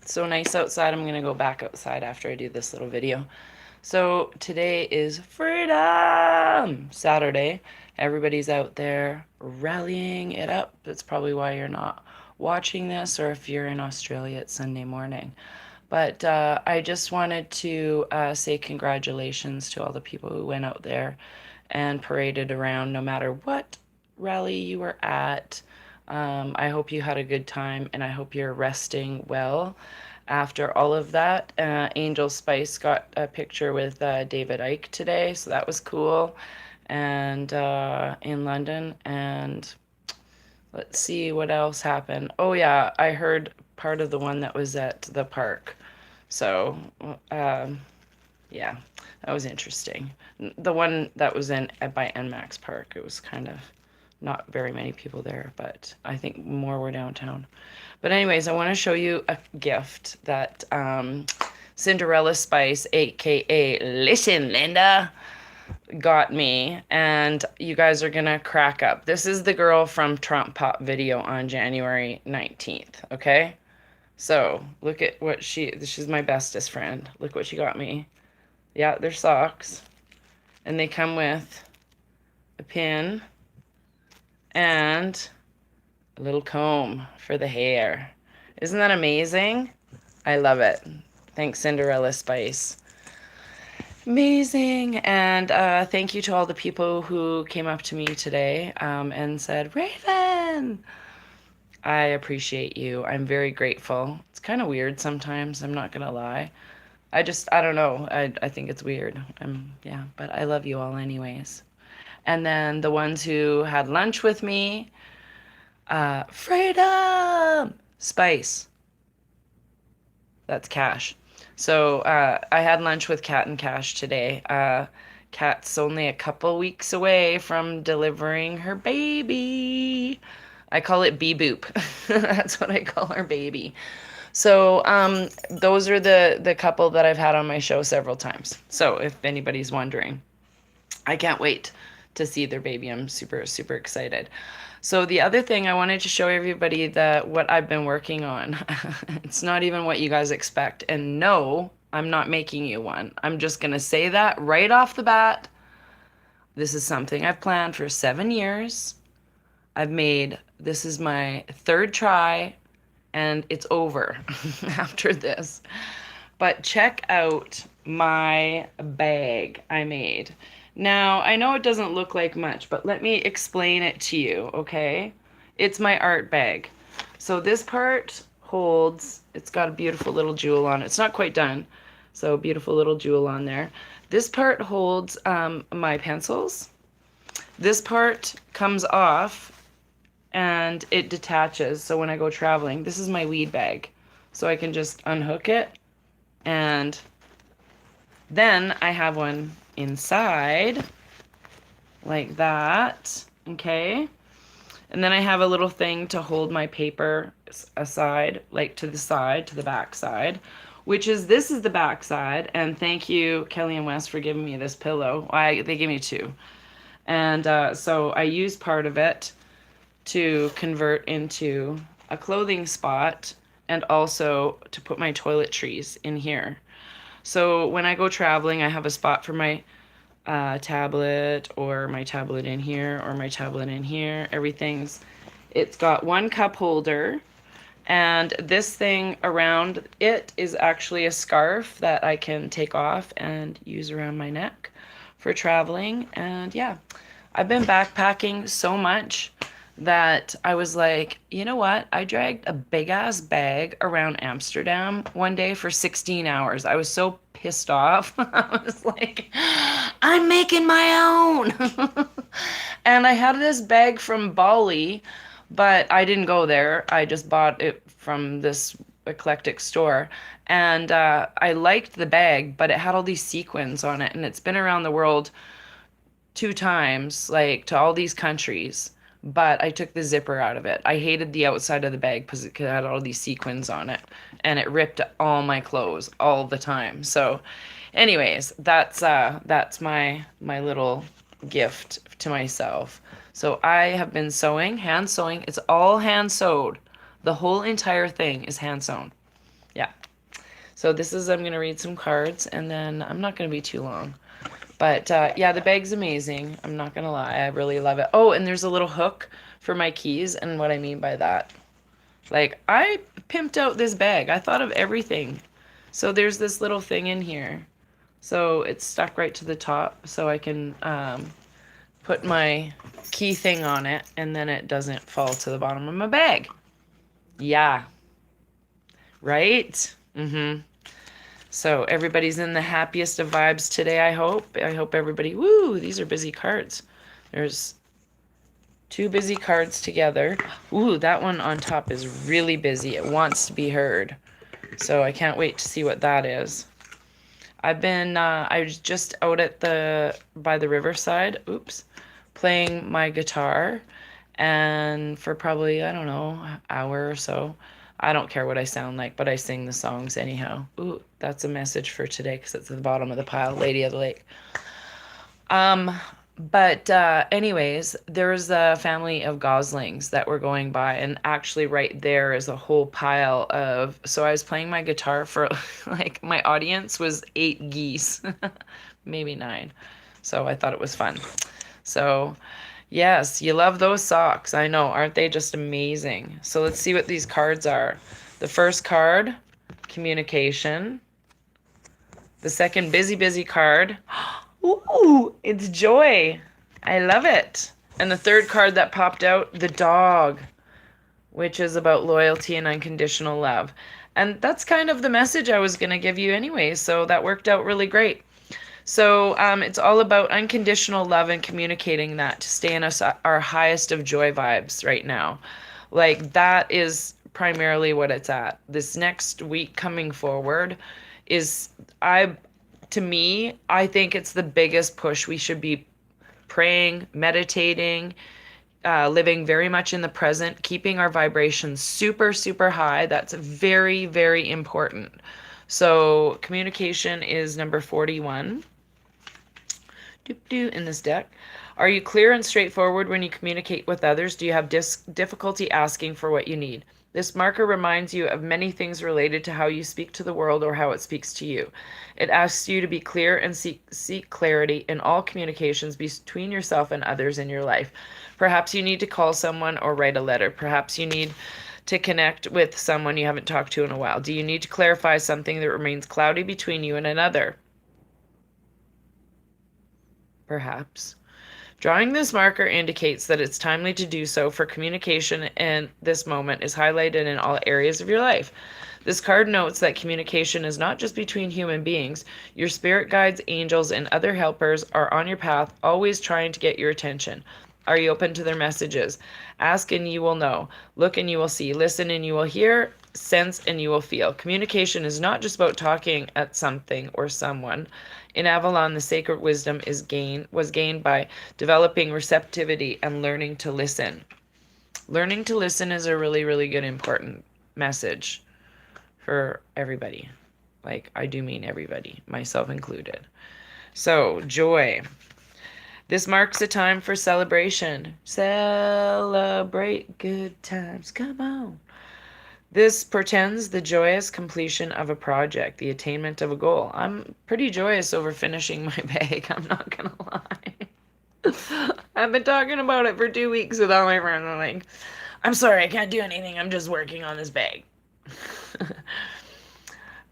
It's so nice outside. I'm gonna go back outside after I do this little video. So today is Freedom Saturday. Everybody's out there rallying it up. That's probably why you're not watching this, or if you're in Australia, it's Sunday morning. But I just wanted to say congratulations to all the people who went out there and paraded around, no matter what rally you were at. I hope you had a good time, and I hope you're resting well after all of that. Angel Spice got a picture with David Icke today, so that was cool. And in London, and let's see what else happened. Oh yeah, I heard part of the one that was at the park. So, yeah, that was interesting. The one that was in by NMAX Park, it was kind of not very many people there, but I think more were downtown. But anyways, I want to show you a gift that Cinderella Spice, aka Listen Linda, got me, and you guys are gonna crack up. This is the girl from Trump Pop video on January 19th, okay? So look at what she's my bestest friend. Look what she got me. Yeah, they're socks. And they come with a pin and a little comb for the hair. Isn't that amazing? I love it. Thanks, Cinderella Spice. Amazing. And thank you to all the people who came up to me today and said, Raven, I appreciate you. I'm very grateful. It's kind of weird sometimes, I'm not going to lie. I don't know. I think it's weird. Yeah, but I love you all anyways. And then the ones who had lunch with me, Freedom Spice. That's Cash. So I had lunch with Kat and Cash today. Kat's only a couple weeks away from delivering her baby. I call it Bee Boop. That's what I call her baby. So those are the couple that I've had on my show several times. So if anybody's wondering, I can't wait to see their baby. I'm super, super excited. So the other thing I wanted to show everybody that what I've been working on. It's not even what you guys expect. And no, I'm not making you one. I'm just going to say that right off the bat. This is something I've planned for 7 years. This is my third try, and it's over after this. But check out my bag I made. Now, I know it doesn't look like much, but let me explain it to you, okay? It's my art bag. So this part holds, it's got a beautiful little jewel on it. It's not quite done, so beautiful little jewel on there. This part holds my pencils. This part comes off and it detaches. So when I go traveling, this is my weed bag. So I can just unhook it, and then I have one inside like that, okay? And then I have a little thing to hold my paper aside, like to the side, to the back side, this is the back side. And thank you, Kelly and Wes, for giving me this pillow. They gave me two. And so I use part of it to convert into a clothing spot, and also to put my toiletries in here. So when I go traveling, I have a spot for my tablet, or my tablet in here, or my tablet in here. It's got one cup holder, and this thing around it is actually a scarf that I can take off and use around my neck for traveling. And yeah, I've been backpacking so much that I was like, you know what? I dragged a big ass bag around Amsterdam one day for 16 hours. I was so pissed off. I was like, I'm making my own. And I had this bag from Bali, but I didn't go there. I just bought it from this eclectic store. And I liked the bag, but it had all these sequins on it. And it's been around the world 2 times, like to all these countries, but I took the zipper out of it. I hated the outside of the bag because it had all these sequins on it, and it ripped all my clothes all the time. So anyways, that's my little gift to myself. So I have been sewing, hand sewing. It's all hand sewed. The whole entire thing is hand sewn. Yeah. So this is, I'm going to read some cards, and then I'm not going to be too long. But yeah, the bag's amazing. I'm not going to lie. I really love it. Oh, and there's a little hook for my keys. And what I mean by that, like, I pimped out this bag. I thought of everything. So there's this little thing in here. So it's stuck right to the top, so I can put my key thing on it, and then it doesn't fall to the bottom of my bag. Yeah. Right? Mm-hmm. So everybody's in the happiest of vibes today, I hope. I hope everybody, woo, these are busy cards. There's two busy cards together. Ooh, that one on top is really busy. It wants to be heard. So I can't wait to see what that is. I was just out at by the riverside, oops, playing my guitar, and for probably, I don't know, an hour or so. I don't care what I sound like, but I sing the songs anyhow. Ooh, that's a message for today because it's at the bottom of the pile, Lady of the Lake. Um, but anyways, there's a family of goslings that were going by, and actually right there is a whole pile of. So I was playing my guitar for like my audience was 8 geese, maybe 9. So I thought it was fun. So yes, you love those socks. I know, aren't they just amazing? So let's see what these cards are. The first card, communication. The second, busy, busy card. Ooh, it's joy. I love it. And the third card that popped out, the dog, which is about loyalty and unconditional love. And that's kind of the message I was going to give you anyway, so that worked out really great. So it's all about unconditional love and communicating that to stay in our highest of joy vibes right now. Like, that is primarily what it's at. This next week coming forward is, to me, I think it's the biggest push. We should be praying, meditating, living very much in the present, keeping our vibrations super, super high. That's very, very important. So communication is number 41 in this deck. Are you clear and straightforward when you communicate with others? Do you have difficulty asking for what you need? This marker reminds you of many things related to how you speak to the world or how it speaks to you. It asks you to be clear and seek clarity in all communications between yourself and others in your life. Perhaps you need to call someone or write a letter. Perhaps you need to connect with someone you haven't talked to in a while. Do you need to clarify something that remains cloudy between you and another? Perhaps. Drawing this marker indicates that it's timely to do so, for communication in this moment is highlighted in all areas of your life. This card notes that communication is not just between human beings. Your spirit guides, angels, and other helpers are on your path, always trying to get your attention. Are you open to their messages? Ask and you will know. Look and you will see. Listen and you will hear. Sense and you will feel. Communication is not just about talking at something or someone. In Avalon, the sacred wisdom was gained by developing receptivity and learning to listen. Learning to listen is a really, really good, important message for everybody. Like, I do mean everybody, myself included. So, joy. This marks a time for celebration. Celebrate good times. Come on. This portends the joyous completion of a project, the attainment of a goal. I'm pretty joyous over finishing my bag, I'm not gonna lie. I've been talking about it for 2 weeks with all my friends. I'm like, I'm sorry, I can't do anything. I'm just working on this bag.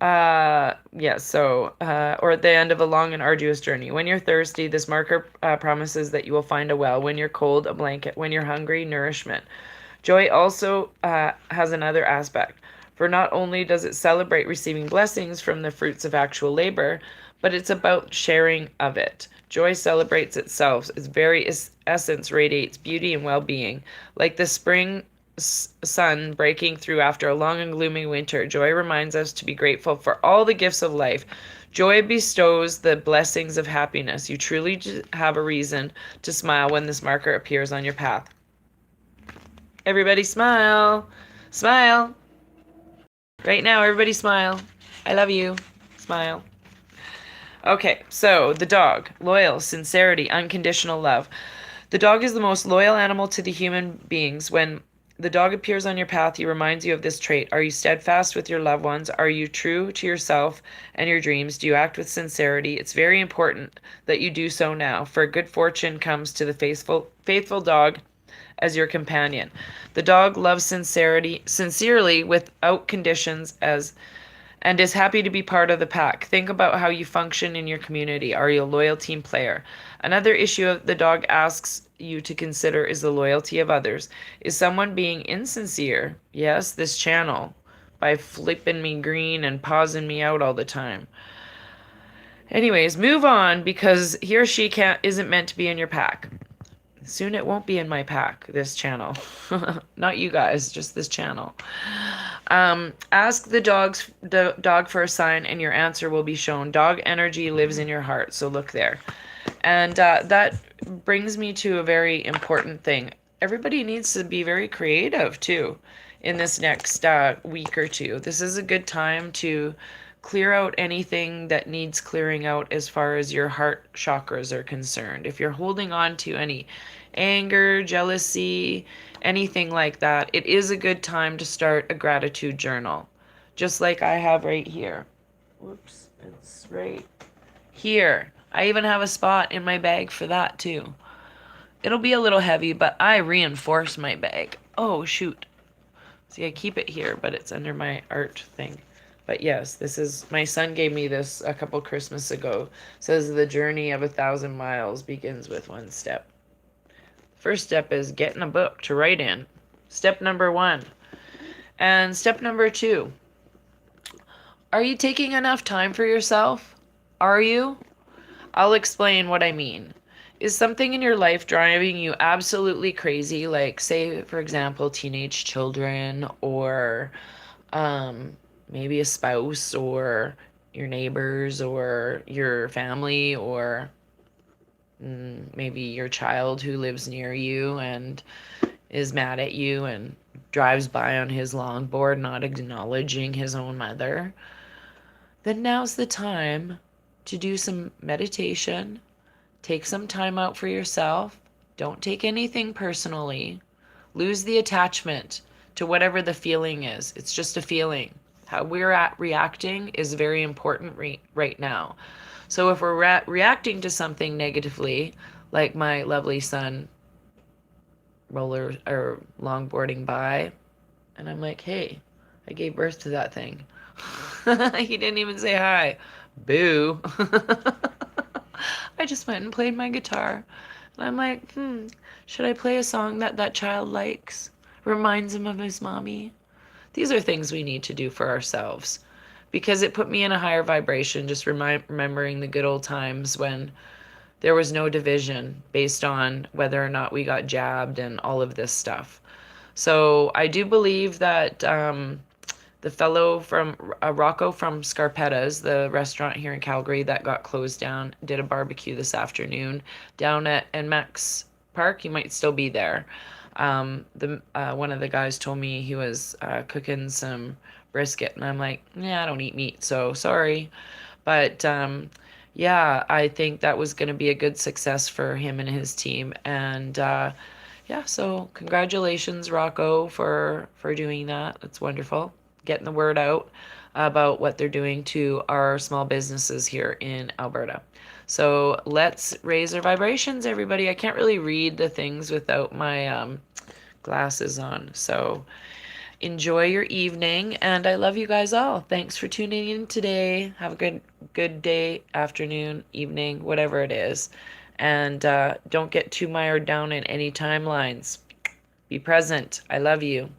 Yeah, so, or at the end of a long and arduous journey. When you're thirsty, this marker promises that you will find a well. When you're cold, a blanket. When you're hungry, nourishment. Joy also has another aspect, for not only does it celebrate receiving blessings from the fruits of actual labor, but it's about sharing of it. Joy celebrates itself. Its very essence radiates beauty and well-being. Like the spring sun breaking through after a long and gloomy winter, joy reminds us to be grateful for all the gifts of life. Joy bestows the blessings of happiness. You truly have a reason to smile when this marker appears on your path. Everybody smile. Smile. Right now, everybody smile. I love you. Smile. Okay, so the dog. Loyal, sincerity, unconditional love. The dog is the most loyal animal to the human beings. When The dog appears on your path. He reminds you of this trait. Are you steadfast with your loved ones? Are you true to yourself and your dreams? Do you act with sincerity? It's very important that you do so now, for good fortune comes to the faithful dog as your companion. The dog loves sincerely without conditions as and is happy to be part of the pack. Think about how you function in your community. Are you a loyal team player? Another issue the dog asks you to consider is the loyalty of others. Is someone being insincere? Yes, this channel, by flipping me green and pausing me out all the time. Anyways, move on because he or she isn't meant to be in your pack. Soon it won't be in my pack, this channel. Not you guys, just this channel. Ask the dog for a sign, and your answer will be shown. Dog energy lives in your heart, so look there. And that brings me to a very important thing. Everybody needs to be very creative too in this next week or two. This is a good time to clear out anything that needs clearing out as far as your heart chakras are concerned. If you're holding on to any anger, jealousy, anything like that, it is a good time to start a gratitude journal. Just like I have right here. Whoops, it's right here. I even have a spot in my bag for that too. It'll be a little heavy, but I reinforce my bag. Oh, shoot. See, I keep it here, but it's under my art thing. But yes, this is, my son gave me this a couple Christmas ago. It says the journey of 1,000 miles begins with one step. First step is getting a book to write in. Step number 1. And step number 2. Are you taking enough time for yourself? Are you? I'll explain what I mean. Is something in your life driving you absolutely crazy? Like, say, for example, teenage children, or maybe a spouse, or your neighbors, or your family, or maybe your child who lives near you and is mad at you and drives by on his longboard, not acknowledging his own mother. Then now's the time to do some meditation. Take some time out for yourself. Don't take anything personally. Lose the attachment to whatever the feeling is. It's just a feeling. How we're reacting is very important right now. So if we're reacting to something negatively, like my lovely son roller or longboarding by, and I'm like, hey, I gave birth to that thing. He didn't even say hi. Boo. I just went and played my guitar. And I'm like, should I play a song that that child likes? Reminds him of his mommy? These are things we need to do for ourselves. Because it put me in a higher vibration, just remembering the good old times when there was no division based on whether or not we got jabbed and all of this stuff. So I do believe that the fellow from Rocco from Scarpetta's, the restaurant here in Calgary that got closed down, did a barbecue this afternoon down at NMAX Park. You might still be there. One of the guys told me he was cooking some brisket, and I'm like, yeah, I don't eat meat, so sorry. But yeah, I think that was going to be a good success for him and his team. And yeah, so congratulations, Rocco, for doing that. That's wonderful. Getting the word out about what they're doing to our small businesses here in Alberta. So let's raise our vibrations, everybody. I can't really read the things without my glasses on. So enjoy your evening, and I love you guys all. Thanks for tuning in today. Have a good day, afternoon, evening, whatever it is. And don't get too mired down in any timelines. Be present. I love you.